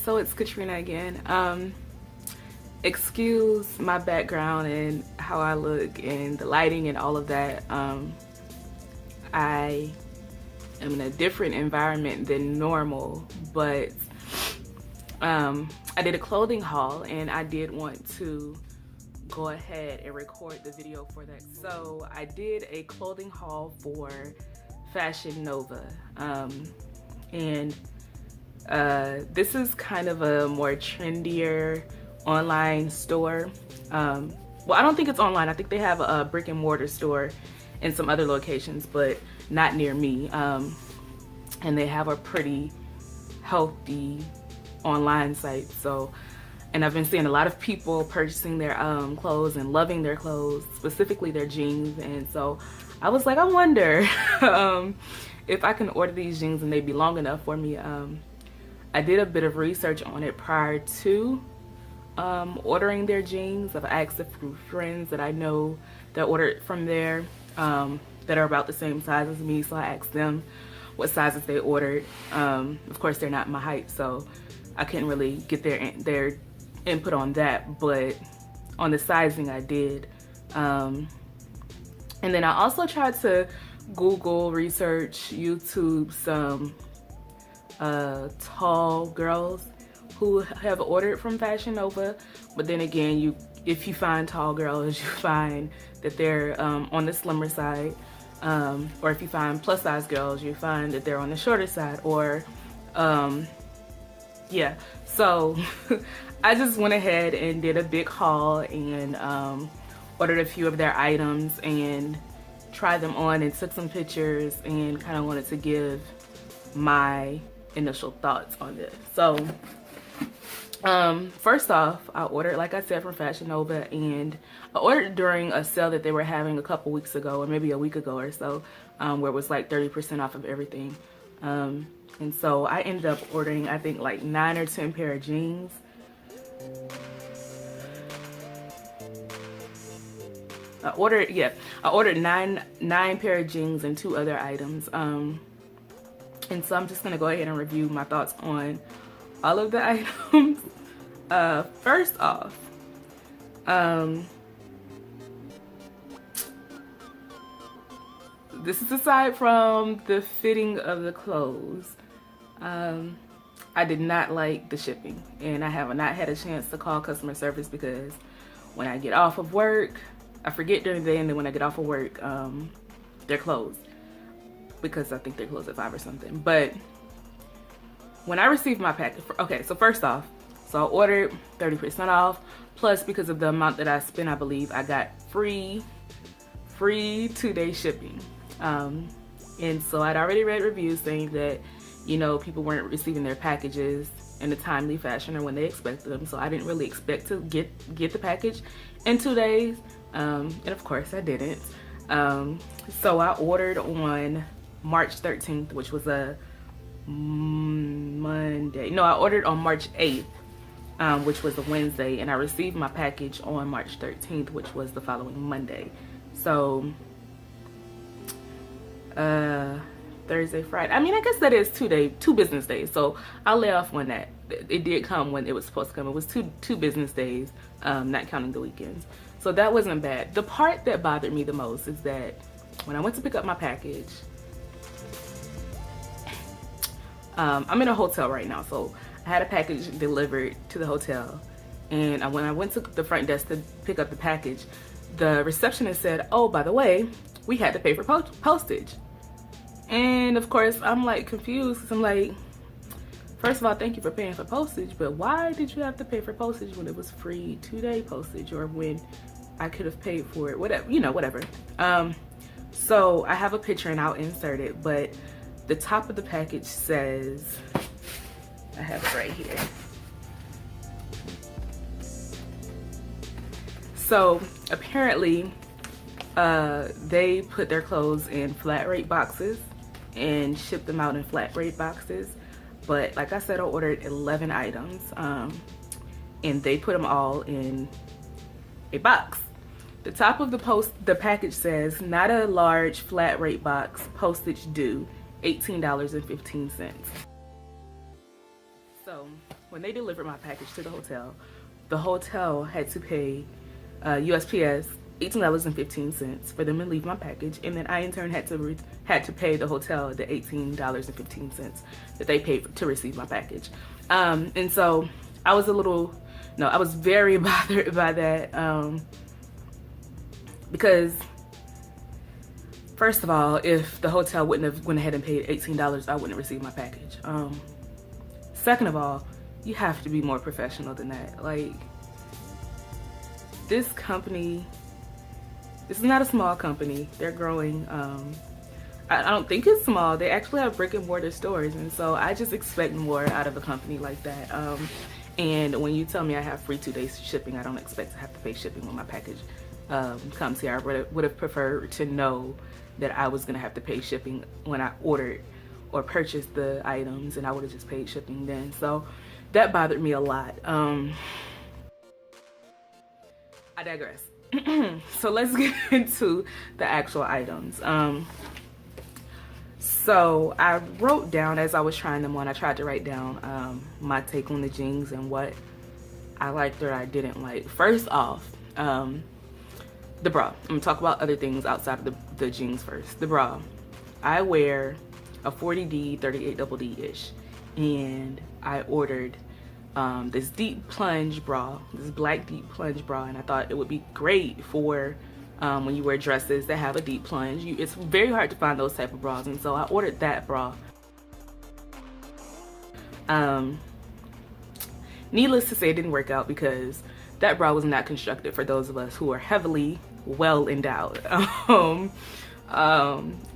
so it's Katrina again. Excuse my background and how I look and the lighting and all of that. I am in a different environment than normal, but I did a clothing haul and I did want to go ahead and record the video for that. So I did a clothing haul for Fashion Nova, and this is kind of a more trendier online store. Well, I don't think it's online. I think they have a brick and mortar store in some other locations, but not near me. And they have a pretty healthy online site. So, and I've been seeing a lot of people purchasing their clothes and loving their clothes, specifically their jeans. And so I was like, I wonder if I can order these jeans and they'd be long enough for me. I did a bit of research on it prior to ordering their jeans. I've asked a few friends that I know that ordered from there that are about the same size as me, so I asked them what sizes they ordered. Of course, they're not my height, so I couldn't really get their input on that, but on the sizing I did. And then I also tried to Google research, YouTube some tall girls who have ordered from Fashion Nova, but then again, if you find tall girls, you find that they're on the slimmer side, or if you find plus size girls, you find that they're on the shorter side, or yeah. So I just went ahead and did a big haul and ordered a few of their items and tried them on and took some pictures and kind of wanted to give my initial thoughts on this. So first off, I ordered, like I said, from Fashion Nova, and I ordered during a sale that they were having a couple weeks ago, or maybe a week ago or so, where it was like 30% off of everything. And so I ended up ordering, I think, like 9 or 10 pair of jeans. I ordered nine pair of jeans and 2 other items. And so I'm just gonna go ahead and review my thoughts on all of the items. First off, this is aside from the fitting of the clothes. I did not like the shipping, and I have not had a chance to call customer service because when I get off of work, I forget during the day, and then when I get off of work, they're closed because I think they're closed at 5 or something. But when I received my package, okay, so first off, so I ordered 30% off, plus because of the amount that I spent, I believe I got free 2-day shipping. And so I'd already read reviews saying that, you know, people weren't receiving their packages in a timely fashion or when they expected them. So I didn't really expect to get the package in 2 days. And of course I didn't. So I ordered on March 13th, which was a Monday. No, I ordered on March 8th, which was a Wednesday, and I received my package on March 13th, which was the following Monday. So Thursday, Friday. I mean, I guess that is 2 business days. So I'll lay off on that. It did come when it was supposed to come. It was two business days, not counting the weekends. So that wasn't bad. The part that bothered me the most is that when I went to pick up my package, I'm in a hotel right now, so I had a package delivered to the hotel, and when I went to the front desk to pick up the package, the receptionist said, oh, by the way, we had to pay for postage. And of course I'm like confused, because I'm like, first of all, thank you for paying for postage, but why did you have to pay for postage when it was free 2-day postage, or when I could have paid for it, whatever, you know, whatever. So I have a picture and I'll insert it, but the top of the package says, I have it right here. So apparently they put their clothes in flat rate boxes and ship them out in flat rate boxes. But like I said, I ordered 11 items, and they put them all in a box. The top of the package says, not a large flat rate box, postage due, $18.15. So when they delivered my package to the hotel had to pay USPS $18.15 for them to leave my package, and then I in turn had to pay the hotel the $18.15 that they paid to receive my package. And so I was I was very bothered by that, because first of all, if the hotel wouldn't have went ahead and paid $18, I wouldn't have received my package. Second of all, you have to be more professional than that. Like, this company, this is not a small company. They're growing. I don't think it's small. They actually have brick and mortar stores, and so I just expect more out of a company like that. And when you tell me I have free 2 days shipping, I don't expect to have to pay shipping when my package comes here. I would have preferred to know that I was gonna have to pay shipping when I ordered or purchased the items, and I would have just paid shipping then. So that bothered me a lot. I digress. So let's get into the actual items. So I wrote down, as I was trying them on, I tried to write down my take on the jeans and what I liked or I didn't like. First off, the bra. I'm gonna talk about other things outside of the jeans first. The bra. I wear a 40D, 38 double D-ish, and I ordered this deep plunge bra, this black deep plunge bra, and I thought it would be great for when you wear dresses that have a deep plunge. It's very hard to find those type of bras, and so I ordered that bra. Needless to say, it didn't work out because that bra was not constructed for those of us who are heavily well endowed.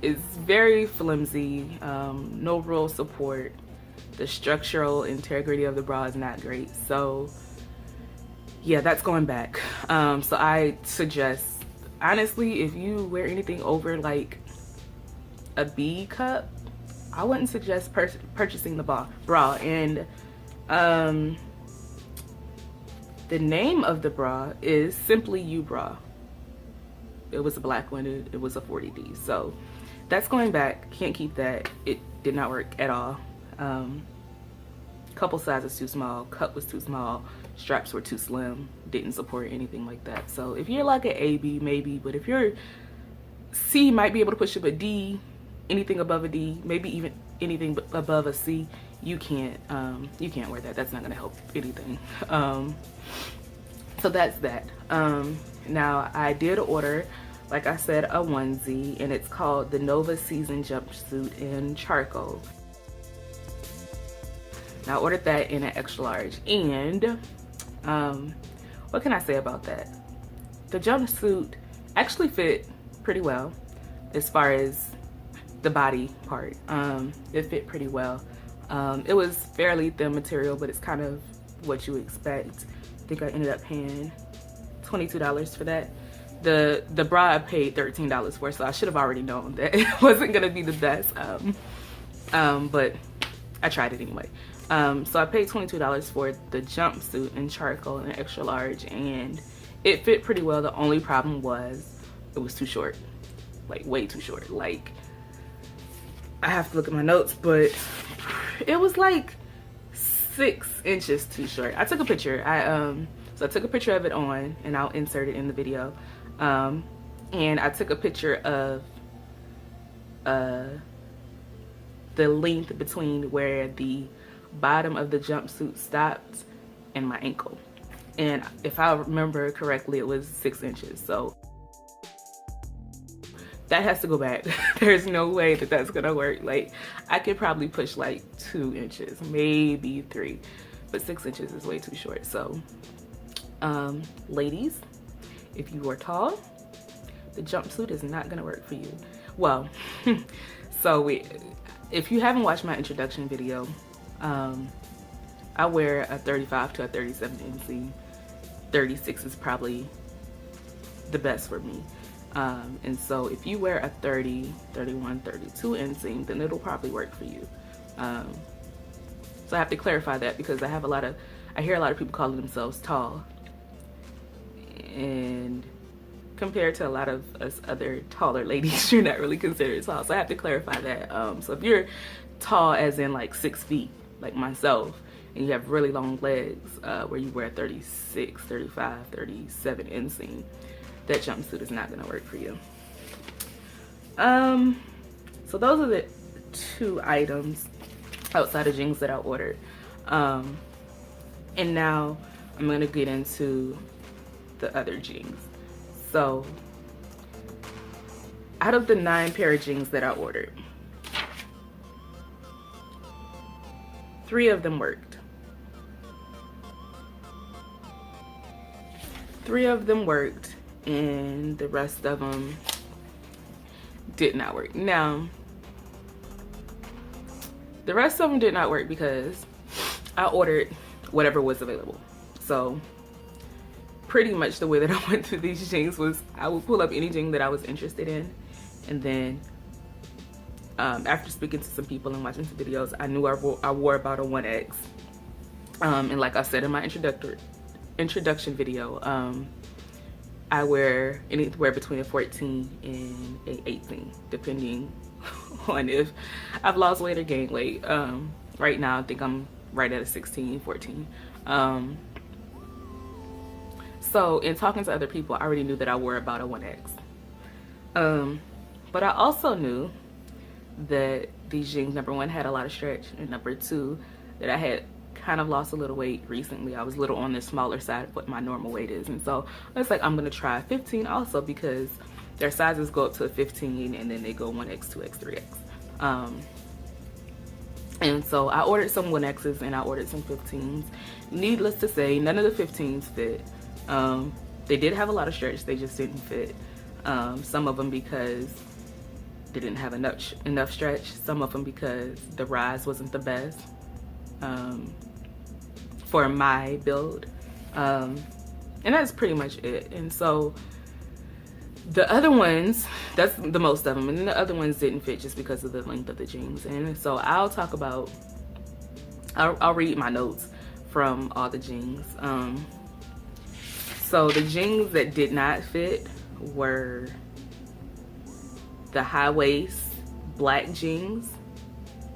It's very flimsy, no real support. The structural integrity of the bra is not great. So yeah, that's going back. So I suggest, honestly, if you wear anything over like a B cup, I wouldn't suggest purchasing the bra. And the name of the bra is Simply You Bra. It was a black one. It was a 40D. So that's going back. Can't keep that. It did not work at all. Couple sizes too small, cut was too small, straps were too slim, didn't support anything like that. So if you're like an AB, maybe, but if you're C, might be able to push up a D, anything above a D, maybe even anything above a C, you can't wear that. That's not gonna help anything. So that's that. Now I did order, like I said, a onesie, and it's called the Nova Season Jumpsuit in Charcoal. Now I ordered that in an extra large, and what can I say about that? The jumpsuit actually fit pretty well as far as the body part. It fit pretty well. It was fairly thin material, but it's kind of what you expect. I think I ended up paying $22 for that. The bra I paid $13 for, so I should have already known that it wasn't gonna be the best. But I tried it anyway. So I paid $22 for the jumpsuit in charcoal in extra large, and it fit pretty well. The only problem was it was too short, like way too short. Like, I have to look at my notes, but it was like 6 inches too short. I took a picture. So I took a picture of it on, and I'll insert it in the video. And I took a picture of the length between where the bottom of the jumpsuit stopped and my ankle, and if I remember correctly, it was 6 inches. So that has to go back. There's no way that that's gonna work. Like, I could probably push like 2 inches, maybe 3, but 6 inches is way too short. So ladies, if you are tall, the jumpsuit is not gonna work for you. Well, so if you haven't watched my introduction video, I wear a 35 to a 37 inseam. 36 is probably the best for me. And so if you wear a 30, 31, 32 inseam, then it'll probably work for you. So I have to clarify that because I hear a lot of people calling themselves tall, and compared to a lot of us other taller ladies, you're not really considered tall. So I have to clarify that. So if you're tall as in like 6 feet, like myself, and you have really long legs, where you wear 36, 35, 37 inseam, that jumpsuit is not gonna work for you. So those are the 2 items outside of jeans that I ordered. And now I'm gonna get into the other jeans. So out of the 9 pair of jeans that I ordered, 3 of them worked. 3 of them worked, and the rest of them did not work. Now, the rest of them did not work because I ordered whatever was available. So pretty much the way that I went through these jeans was I would pull up any jean that I was interested in, and then after speaking to some people and watching some videos, I knew I wore about a 1X. And like I said in my introduction video, I wear anywhere between a 14 and a 18, depending on if I've lost weight or gained weight. Right now I think I'm right at a 16, 14. So in talking to other people, I already knew that I wore about a 1X. But I also knew that these jeans, number 1, had a lot of stretch, and number 2, that I had kind of lost a little weight recently. I was a little on the smaller side of what my normal weight is, and so I was like, I'm gonna try 15 also, because their sizes go up to a 15 and then they go 1X, 2X, 3X. And so I ordered some 1X's and I ordered some 15s. Needless to say, none of the 15s fit. They did have a lot of stretch, they just didn't fit. Some of them because they didn't have enough stretch. Some of them because the rise wasn't the best for my build. And that's pretty much it. And so the other ones, that's the most of them, and then the other ones didn't fit just because of the length of the jeans. And so I'll talk about, I'll read my notes from all the jeans. So the jeans that did not fit were the high waist black jeans,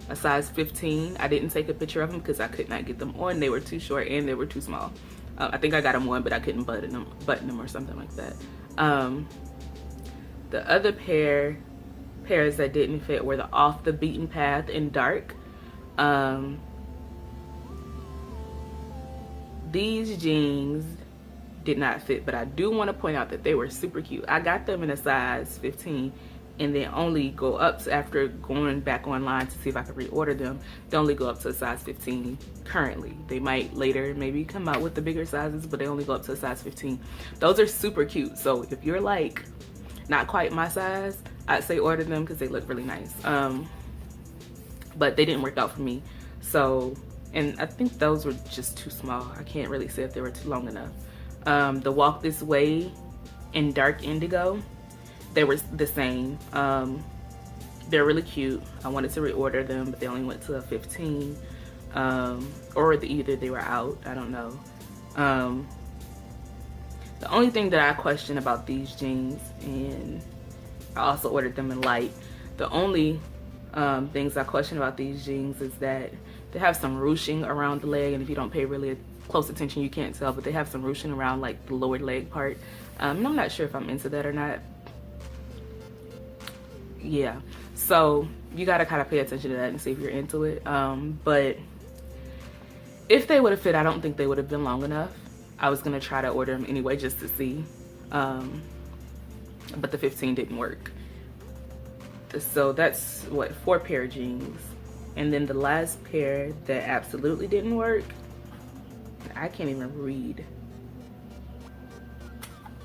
a size 15. I didn't take a picture of them because I could not get them on. They were too short and they were too small. I think I got them on, but I couldn't button them or something like that. The other pairs that didn't fit were the off the beaten path in dark. These jeans did not fit, but I do want to point out that they were super cute. I got them in a size 15 and they only go up to, after going back online to see if I could reorder them, they only go up to a size 15 currently. They might later maybe come out with the bigger sizes, but they only go up to a size 15. Those are super cute. So if you're like not quite my size, I'd say order them because they look really nice. But they didn't work out for me. So, and I think those were just too small. I can't really say if they were too long enough. The Walk This Way in dark indigo, they were the same. They're really cute. I wanted to reorder them, but they only went to a 15. Or either they were out, I don't know. The only thing that I question about these jeans, and I also ordered them in light, the only things I question about these jeans is that they have some ruching around the leg, and if you don't pay really close attention you can't tell, but they have some ruching around like the lower leg part. And I'm not sure if I'm into that or not. Yeah, so you gotta kind of pay attention to that and see if you're into it. But if they would have fit, I don't think they would have been long enough. I was gonna try to order them anyway just to see, but the 15 didn't work. So that's what, 4 pair of jeans. And then the last pair that absolutely didn't work, I can't even read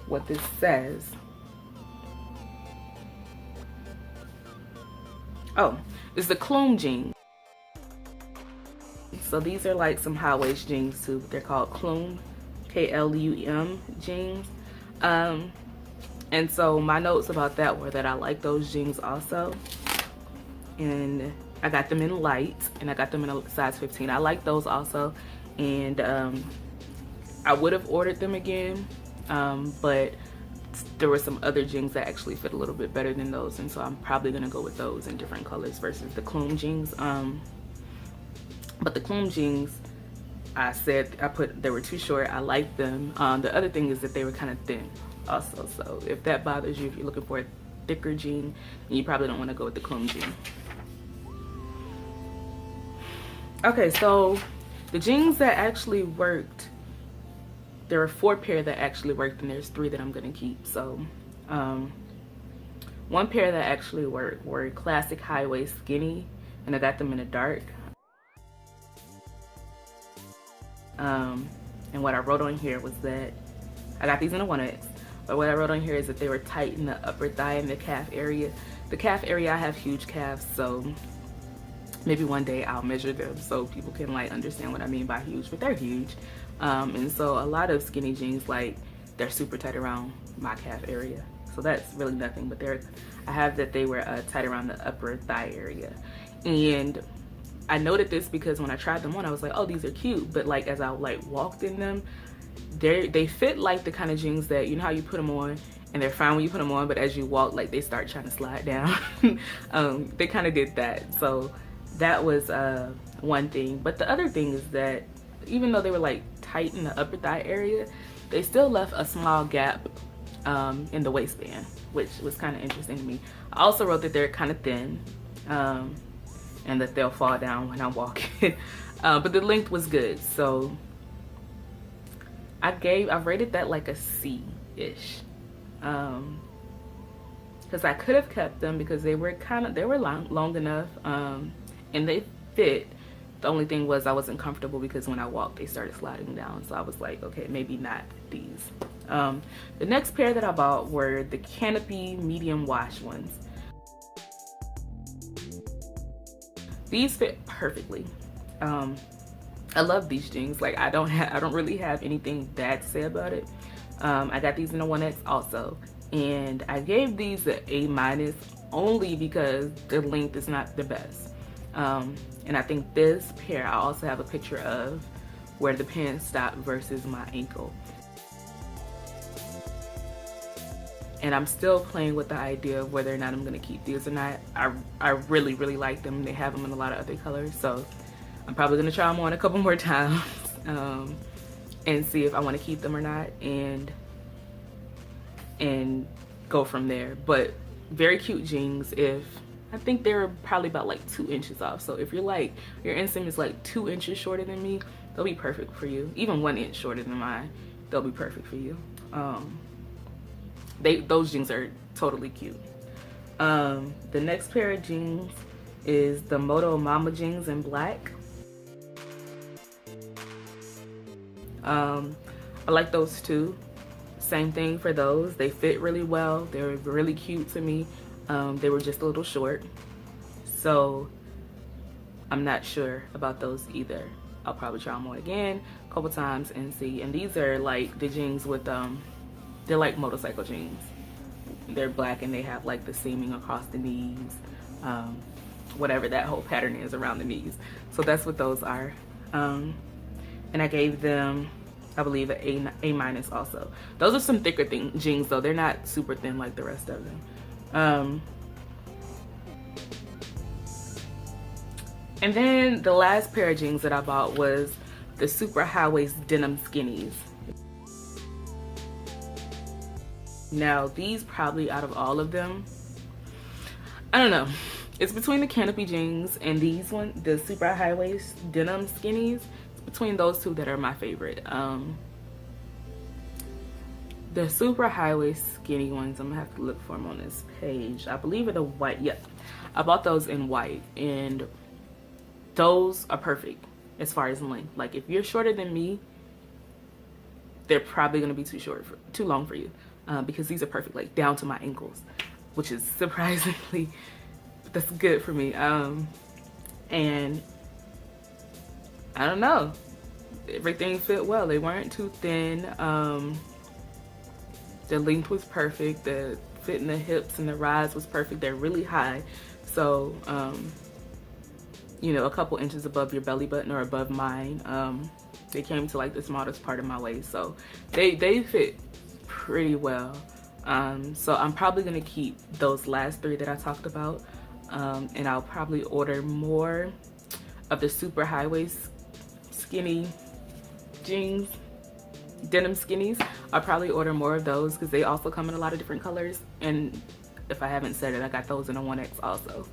what this says. Oh, it's the Clume jeans. So these are like some high waist jeans too. They're called Clume, K-L-U-M jeans. And so my notes about that were that I like those jeans also. And I got them in light, and I got them in a size 15. I like those also. And I would have ordered them again, but there were some other jeans that actually fit a little bit better than those, and so I'm probably gonna go with those in different colors versus the Clume jeans. But the Clume jeans I said they were too short. I liked them. The other thing is that they were kind of thin also. So if that bothers you, if you're looking for a thicker jean, you probably don't want to go with the clone jean. Okay, so the jeans that actually worked, there were 4 pair that actually worked, and there's 3 that I'm gonna keep. So one pair that actually worked were classic high waist skinny, and I got them in a dark. And what I wrote on here was that I got these in a 1X, but what I wrote on here is that they were tight in the upper thigh and the calf area. The calf area, I have huge calves, so maybe one day I'll measure them so people can like understand what I mean by huge, but they're huge. And so a lot of skinny jeans, like, they're super tight around my calf area. So that's really nothing, but I have that they were tight around the upper thigh area. And I noted this because when I tried them on, I was like, oh, these are cute. But like, as I like walked in them, they fit like the kind of jeans that, you know how you put them on and they're fine when you put them on, but as you walk, like, they start trying to slide down. They kind of did that. So that was one thing. But the other thing is that even though they were like tight in the upper thigh area, they still left a small gap in the waistband, which was kind of interesting to me. I also wrote that they're kind of thin, and that they'll fall down when I'm walking. But the length was good, so I rated that like a C-ish. Because I could have kept them because they were long enough, and they fit. The only thing was I wasn't comfortable because when I walked, they started sliding down. So I was like, okay, maybe not these. The next pair that I bought were the Canopy medium wash ones. These fit perfectly. I love these jeans. Like, I don't really have anything bad to say about it. I got these in a 1X also, and I gave these an A- only because the length is not the best. And I think this pair, I also have a picture of where the pants stop versus my ankle. And I'm still playing with the idea of whether or not I'm gonna keep these or not. I really, really like them. They have them in a lot of other colors, so I'm probably gonna try them on a couple more times and see if I want to keep them or not, and go from there. But very cute jeans. I think they're probably about like 2 inches off. So if you're like, your inseam is like 2 inches shorter than me, they'll be perfect for you. Even 1 inch shorter than mine, they'll be perfect for you. Those jeans are totally cute. The next pair of jeans is the Moto Mambo jeans in black. I like those too. Same thing for those. They fit really well. They're really cute to me. They were just a little short, so I'm not sure about those either. I'll probably try them on again a couple times and see. And these are like the jeans with they're like motorcycle jeans. They're black and they have like the seaming across the knees, whatever that whole pattern is around the knees. So that's what those are. And I gave them, I believe, an A- also. Those are some thicker jeans though. They're not super thin like the rest of them. And then the last pair of jeans that I bought was the super high waist denim skinnies. Now these, probably out of all of them, I don't know, it's between the Canopy jeans and these ones, the super high waist denim skinnies. It's between those two that are my favorite. The super high waist skinny ones, I'm gonna have to look for them on this page. I believe are the white. Yep, I bought those in white, and those are perfect as far as length. Like, if you're shorter than me, they're probably gonna be too long for you, because these are perfect, like down to my ankles, which is surprisingly, that's good for me. And I don't know, everything fit well. They weren't too thin. The length was perfect. The fit in the hips and the rise was perfect. They're really high, so you know, a couple inches above your belly button or above mine. They came to like the smallest part of my waist, so they fit pretty well. So I'm probably gonna keep those last 3 that I talked about, and I'll probably order more of the super high waist skinny jeans, denim skinnies. I'll probably order more of those because they also come in a lot of different colors. And if I haven't said it, I got those in a 1X also.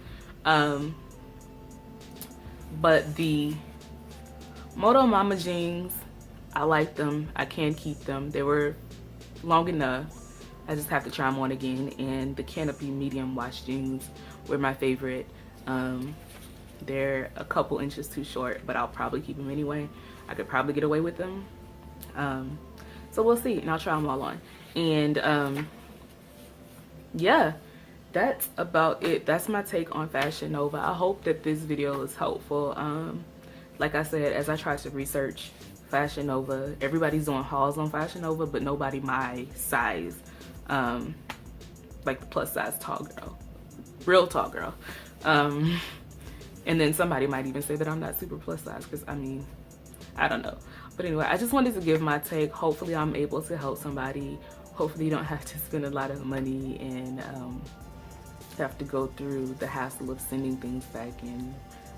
But the Moto Mama jeans, I like them. I can keep them. They were long enough. I just have to try them on again. And the Canopy medium wash jeans were my favorite. They're a couple inches too short, but I'll probably keep them anyway. I could probably get away with them. So we'll see, and I'll try them all on. And yeah, that's about it. That's my take on Fashion Nova. I hope that this video is helpful. Like I said, as I tried to research Fashion Nova, everybody's doing hauls on Fashion Nova, but nobody my size, like the plus size tall girl, real tall girl. And then somebody might even say that I'm not super plus size, because I mean, I don't know. But anyway, I just wanted to give my take. Hopefully I'm able to help somebody. Hopefully you don't have to spend a lot of money and have to go through the hassle of sending things back and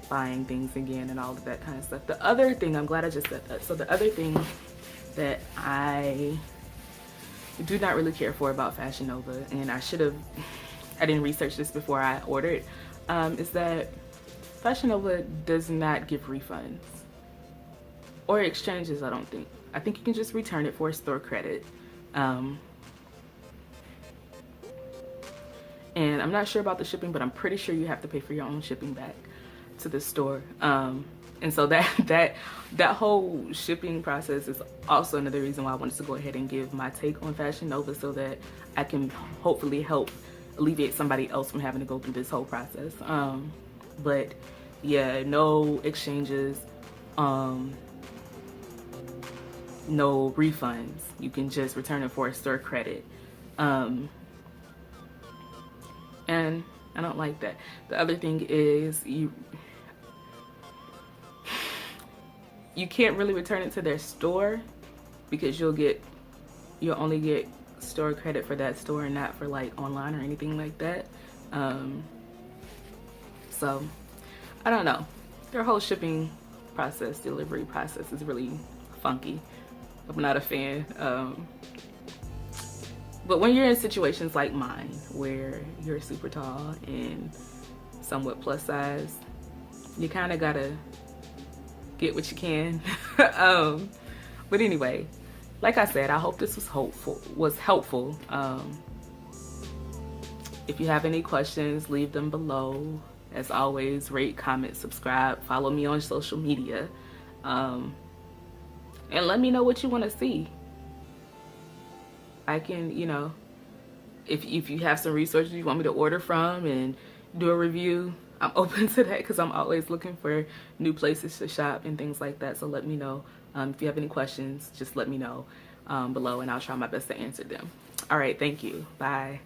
buying things again and all of that kind of stuff. The other thing, I'm glad I just said that. So the other thing that I do not really care for about Fashion Nova, and I didn't research this before I ordered, is that Fashion Nova does not give refunds or exchanges, I don't think. I think you can just return it for a store credit. And I'm not sure about the shipping, but I'm pretty sure you have to pay for your own shipping back to the store. And so that whole shipping process is also another reason why I wanted to go ahead and give my take on Fashion Nova, so that I can hopefully help alleviate somebody else from having to go through this whole process. But yeah, no exchanges, no refunds. You can just return it for a store credit. And I don't like that. The other thing is you can't really return it to their store, because you'll only get store credit for that store and not for like online or anything like that. So I don't know. Their whole shipping process, delivery process is really funky. I'm not a fan. But when you're in situations like mine, where you're super tall and somewhat plus size, you kind of gotta get what you can. But anyway, like I said, I hope this was helpful. If you have any questions, leave them below. As always, rate, comment, subscribe, follow me on social media, and let me know what you want to see. I can, if you have some resources you want me to order from and do a review, I'm open to that, because I'm always looking for new places to shop and things like that. So let me know. If you have any questions, just let me know below, and I'll try my best to answer them. All right, thank you. Bye.